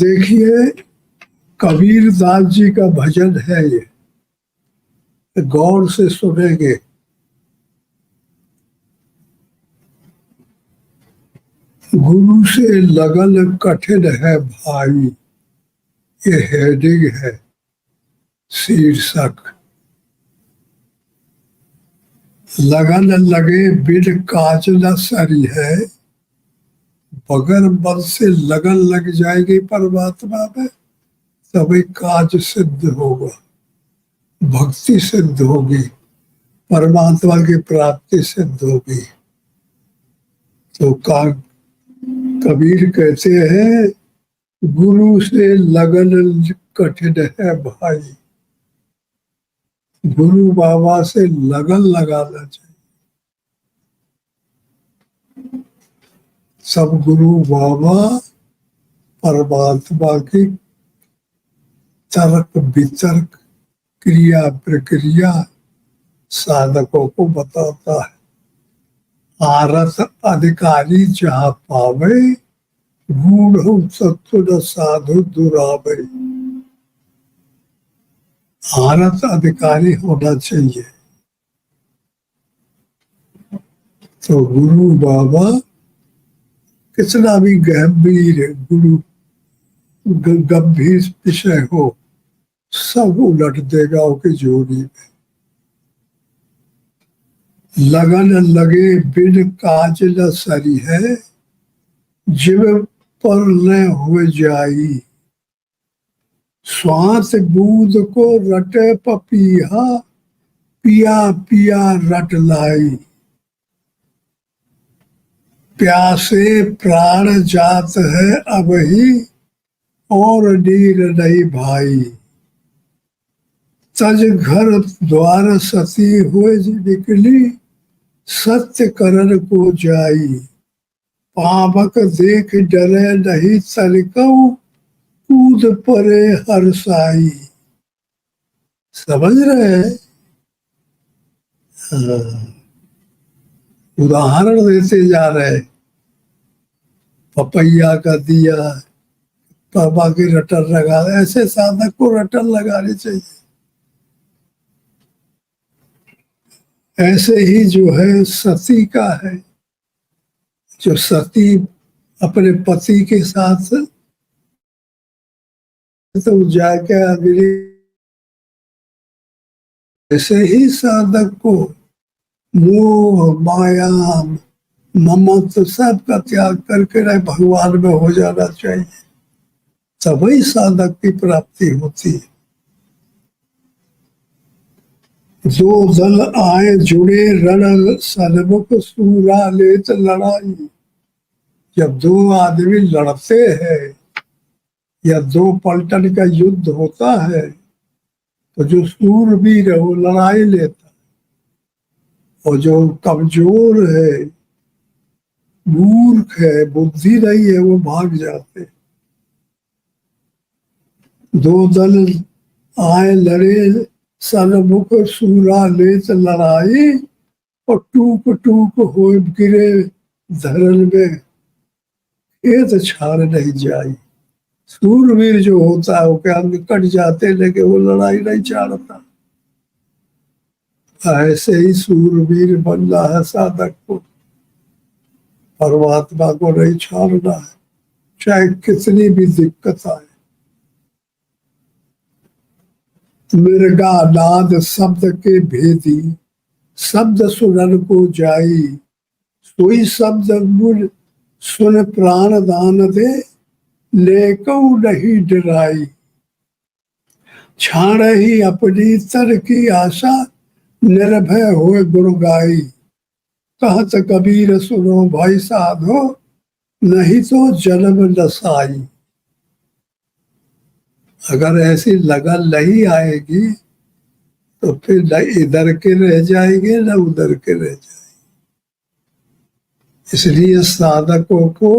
देखिए, कबीर दास जी का भजन है ये, गौर से सुनेंगे। गुरु से लगन कठिन है भाई, ये हेडिंग है, शीर्षक। लगन लगे बिन काज न सरी है, बगैर मन से लगन लग जाएगी परमात्मा में, तभी काज सिद्ध होगा, भक्ति सिद्ध होगी, परमात्मा की प्राप्ति सिद्ध होगी। तो कबीर कहते हैं, गुरु से लगन कठिन है भाई, गुरु बाबा से लगन लगाना चाहिए। सब गुरु बाबा परमात्मा की तर्क वितर्क क्रिया प्रक्रिया साधकों को बताता है। आरत अधिकारी जहाँ पावे, गूढ़ सत्व न साधु दुरावे। आरत अधिकारी होना चाहिए। तो गुरु बाबा कितना भी गंभीर गुरु गंभीर विषय हो, सब उलट देगा उसकी जोड़ी में। लगन लगे बिन काज न सरी है, जिव पर न हो जाई। स्वांत बूंद को रटे पपीहा, पिया पिया रट लाई। प्यासे प्राण जात है अब ही, और नीर नहीं भाई। तज घर द्वार सती हुए निकली, सत्य करण को जाई। पावक देख डरे नहीं तनिकऊ, कूद परे हर साई। समझ रहे हैं? उदाहरण देते जा रहे। पपैया का दिया, पापा की रटन लगा, ऐसे साधक को रटन लगानी चाहिए। ऐसे ही जो है सती का है, जो सती अपने पति के साथ तो जाके अगली, ऐसे ही साधक को मोह माया ममत्व सब का त्याग करके भगवान में हो जाना चाहिए, तभी साधक की प्राप्ति होती है। दो दल आए जुड़े रण सन्मुख, सूरा लेत लड़ाई। जब दो आदमी लड़ते हैं या दो पलटन का युद्ध होता है, तो जो सूरवीर है वो लड़ाई लेता है, और जो कमजोर है, मूर्ख है, बुद्धि नहीं है, वो भाग जाते। दो दल आए लड़े सन्मुख, सूरा लेत लड़ाई। और टूक टूक हो गिरे धरन में, खेत छाड़ नहीं जाई। सूरवीर जो होता है वो क्या कट जाते, लेकिन वो लड़ाई नहीं छाड़ता। ऐसे ही सूरवीर बनना है साधक को, परमात्मा को नहीं छाड़ना है, चाहे कितनी भी दिक्कत आए। मृगा नाद शब्द के भेदी, शब्द सुनन को जाई। सोई शब्द गुण सुन प्राण दान दे, लेको नहीं डराई। छाड़ ही अपनी तर की आशा, निर्भय हुए गुण गाई। कहत कबीर सुनो भाई साधो, नहीं तो जन्म नसाई। अगर ऐसी लगन नहीं आएगी तो फिर न इधर के रह जाएंगे न उधर के रह जाएंगे। इसलिए साधकों को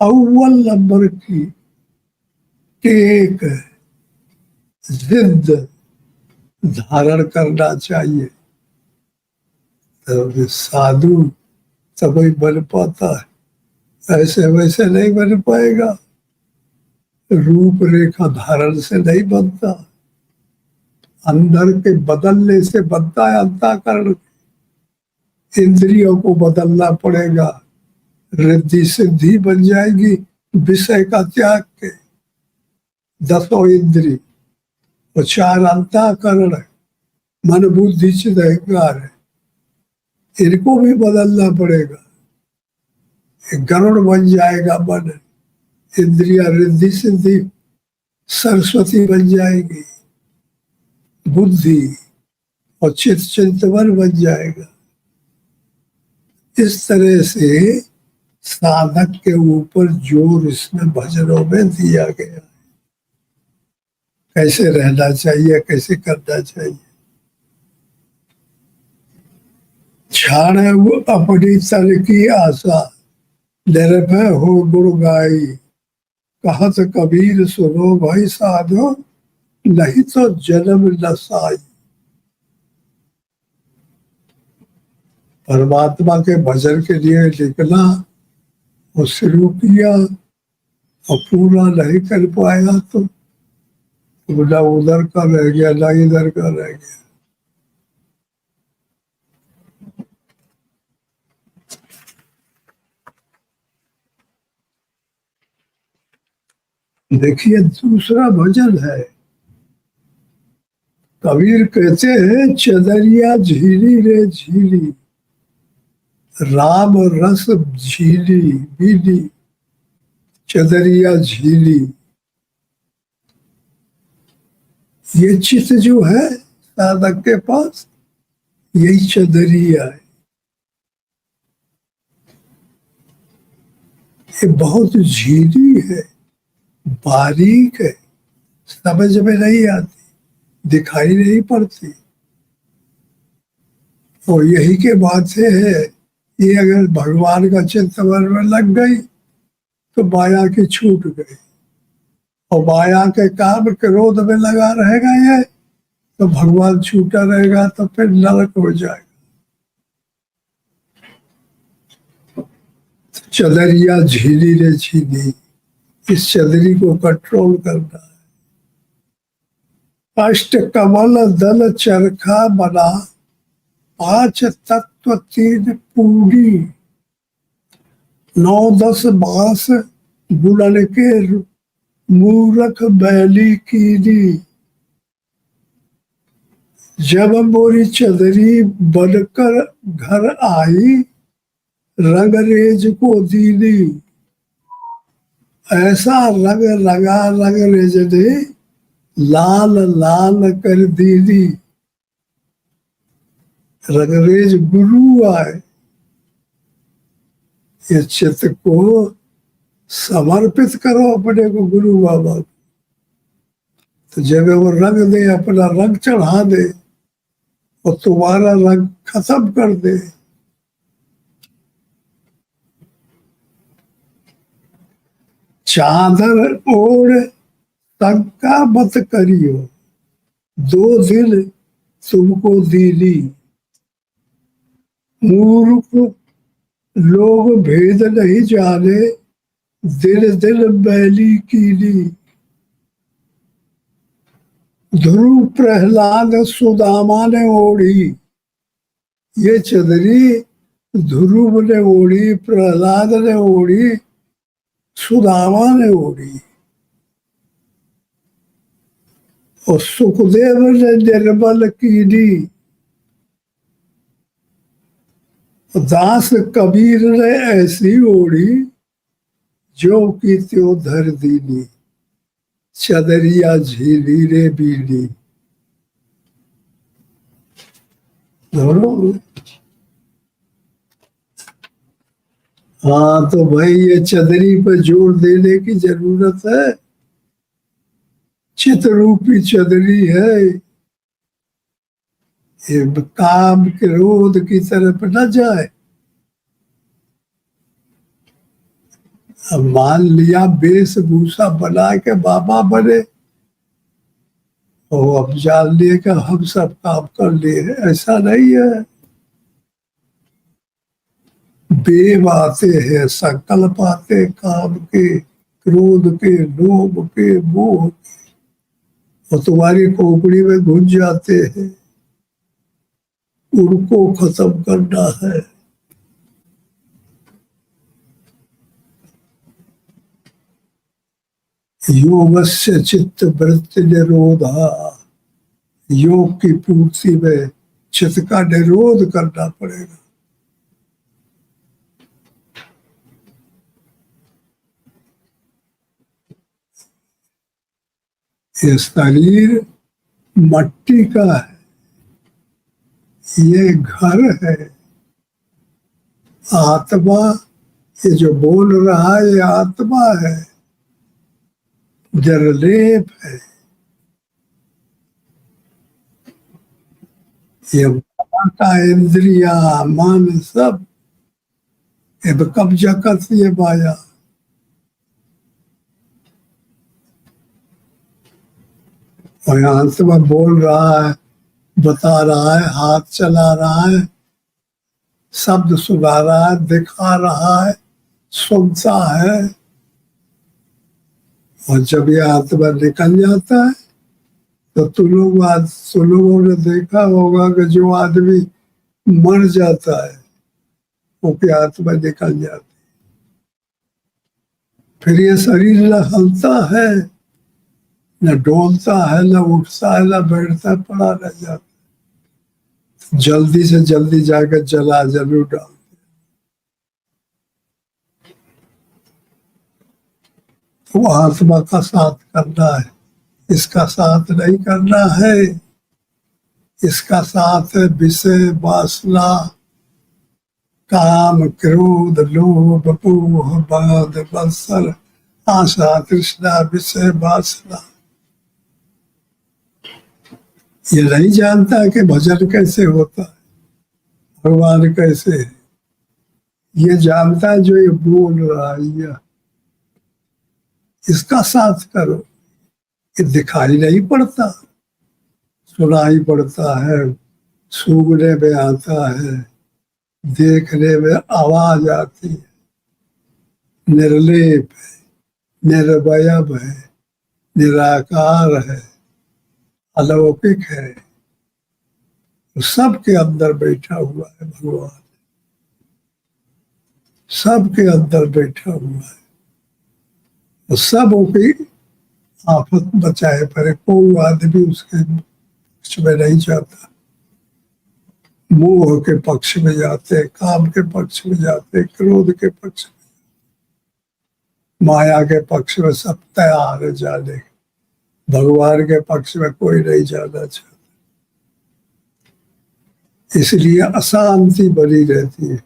अव्वल नंबर की टेक जिद धारण करना चाहिए, तो साधु तभी बन पाता है, ऐसे वैसे नहीं बन पाएगा। रूप रेखा धारण से नहीं बनता, अंदर के बदलने से बनता है। अंतःकरण इंद्रियों को बदलना पड़ेगा, रिद्धि सिद्धि बन जाएगी विषय का त्याग के। 10 इंद्री और 4 अंतःकरण है, मन बुद्धि चित्त अहंकार है, इनको भी बदलना पड़ेगा। गरुड़ बन जाएगा मन, इंद्रिया रिद्धि सिद्धि सरस्वती बन जाएगी, बुद्धि और चित्त चिंतन बन जाएगा। इस तरह से साधक के ऊपर जोर इसमें भजनों में दिया गया, कैसे रहना चाहिए, कैसे करना चाहिए। छाड़ अपनी तन की आशा, निर्भय हो गुण गाई, कहत कबीर सुनो भाई साधो, नहीं तो जन्म न साई। परमात्मा के भजन के लिए लिखना और शुरू किया और पूरा नहीं कर पाया तो ना उधर का रह गया ना इधर का रह गया। देखिए दूसरा भजन है, कबीर कहते हैं चदरिया झीली रे झीली, राम रस झीली बीली, चदरिया झीली। ये चित्त जो है साधक के पास, यही चदरिया है। ये बहुत झीली है, बारीक है, समझ में नहीं आती, दिखाई नहीं पड़ती। और यही के बात से है, ये अगर भगवान का चिंतन में लग गई तो माया की छूट गई, और माया के काम क्रोध में लगा रहेगा ये तो भगवान छूटा रहेगा तो फिर नरक हो जाएगा। चदरिया झीली रे झीली, इस चदरी को कंट्रोल करना है। अष्ट कमल दल चरखा बना, 5 तत्व 3 पूरी, 9-10 बांस बुलल के मूरख बैली कीरी। जब मोरी चदरी बनकर घर आई, रंगरेज को दीदी। ऐसा रंग लगा रंगरेज ने, लाल लाल कर दीदी। रंगरेज गुरु आए, ये चित्त को समर्पित करो अपने को गुरु बाबा। तो जब वो रंग दे, अपना रंग चढ़ा दे और तुम्हारा रंग खत्म कर दे। चादर ओढ़ शंका मत करियो, 2 दिन तुमको दीली। मूर्ख लोग भेद नहीं जाने, दिल दिल बैली कीली। ध्रुव प्रहलाद सुदामा ने ओढ़ी, ये चदरी ध्रुव ने ओढ़ी, प्रहलाद ने ओढ़ी, सुदामा ने ओढ़ी। और सुखदेव ने निर्मल कीली, दास कबीर ने ऐसी ओढ़ी, जो की त्यों धर दीनी। चदरिया झीली रे बीली। दोनों। हाँ तो भाई ये चदरी पर जोर देने की जरूरत है। चित रूपी चदरी है, ये काम क्रोध की तरफ न जाए। अब मान लिया वेशभूषा बना के बाबा बने, और अब जान लिए कि हम सब काम कर लिए, ऐसा नहीं है। बेब आते हैं, संकल्प आते काम के क्रोध के, लोभ के, मोह के, और तुम्हारी खोपड़ी में घुस जाते हैं, उनको खत्म करना है। योगस्य चित्त वृत्ति निरोधा, योग की पूर्ति में चित्त का निरोध करना पड़ेगा। ये शरीर मट्टी का है, ये घर है। आत्मा, ये जो बोल रहा है, ये आत्मा है, जरलेप है। ये का इंद्रिया मन सब अब कब्जा करती है माया। और यहाँ से वह बोल रहा है, बता रहा है, हाथ चला रहा है, शब्द सुना रहा है, दिखा रहा है, सुनता है। और जब ये आत्मा निकल जाता है तो तुम लोगों ने देखा होगा कि जो आदमी मर जाता है वो की आत्मा निकल जाती, फिर ये शरीर न हलता है, न डोलता है, न उठता है, न बैठता है, पड़ा रह जाता। जल्दी से जल्दी जाकर जला जरूर डाल। तो आत्मा का साथ करना है, इसका साथ नहीं करना है। इसका साथ है विषय वासना, काम, क्रोध, लोभ, मोह, मद, मत्सर, आशा, तृष्णा, विषय वासना। ये नहीं जानता कि भजन कैसे होता है, भगवान कैसे है। ये जानता है जो ये बोल रहा है, इसका साथ करो। ये दिखाई नहीं पड़ता, सुनाई पड़ता है, सूंघने में आता है, देखने में आवाज आती है। निर्लेप है, निर्वयव है, निराकार है, अलौकिक है, सबके अंदर बैठा हुआ है भगवान, सबके अंदर बैठा हुआ है। तो सबों की आफत बचाए पर कोई आदमी उसके पक्ष में नहीं जाता। मोह के पक्ष में जाते, काम के पक्ष में जाते, क्रोध के पक्ष में, माया के पक्ष में सब तैयार है जाने। भगवान के पक्ष में कोई नहीं जाना चाहता, इसलिए अशांति बनी रहती है।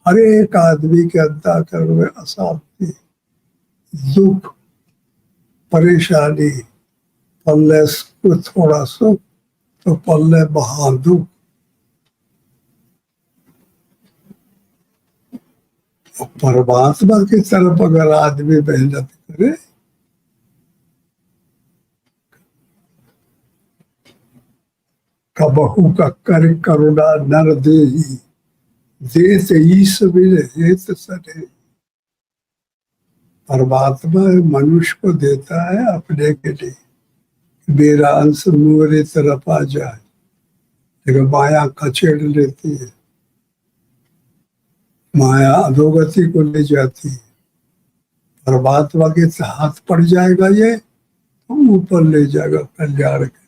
हर एक आदमी के अंतःकरण में अशांति, दुख, परेशानी, पल्ले थोड़ा सुख तो पल्ले महा दुख। परमात्मा की तरफ अगर आदमी मेहनत करे, कबहू का कर करुणा नर देही, देत ईश मिले हेत सने। परमात्मा मनुष्य को देता है अपने के लिए, मेरा अंश मेरे तरफ आ जाए, लेकिन माया खचेड़ लेती है, माया अधोगति को ले जाती है। परमात्मा के हाथ पड़ जाएगा ये तो ऊपर ले जाएगा कल्याण के।